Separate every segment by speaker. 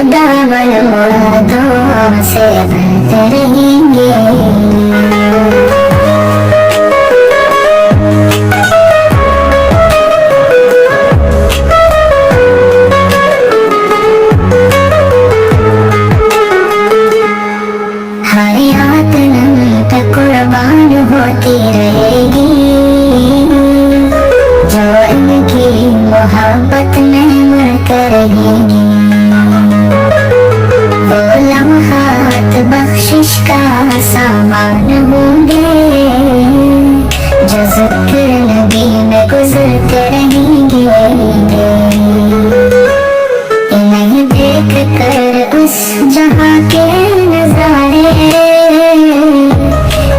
Speaker 1: दामन मुरादों से भरते रहेंगे। कुर्बान होती रहेगी जो इनकी मोहब्बत में मरकर रहेगी। वो लम्हात बख्शिश का सामान होंगे जो ज़िक्र नबी में गुजरते रहेंगे। इन्हें देख कर उस जहाँ के नजारे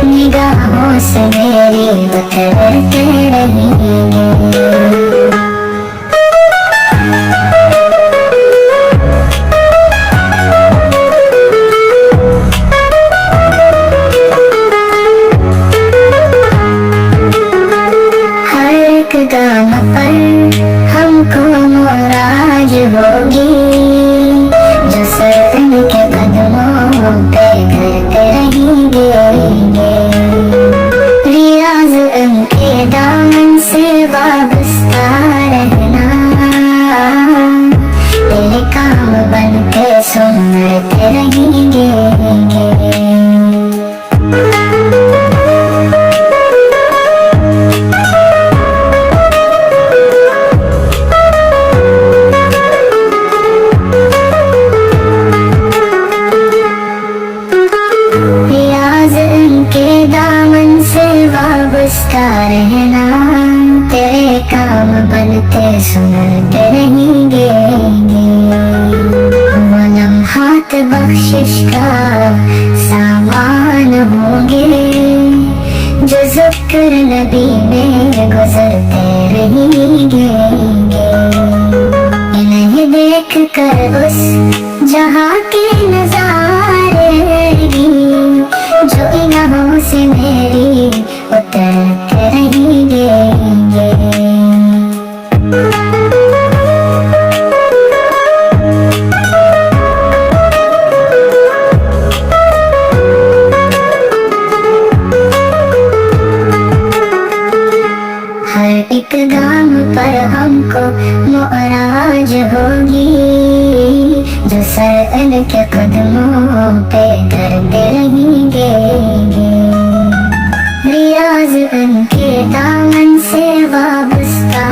Speaker 1: निगाहों से मेरी उतरते रहेंगे। हर एक गाम पर हमको मुराद होगी जो सर के कदमों पे करते रहेंगे। रियाज उनके दामन से वाबस्ता रहना तेरे काम बनके सुनते रहेंगे। रहना तेरे काम बनते सुनते रहेंगे। वो लम्हात बख्शिश का सामान होंगे जो ज़िक्र नबी में गुजरते रहेंगे। इन्हें देख कर उस जहाँ के नजारे जो इन्हों से मेरी उतरते रहेंगे। हर एक गाम पर हमको मुराज होगी जो सर इनके कदमों पे करते रहेंगे। रियाज उनके दामन से वाबस्ता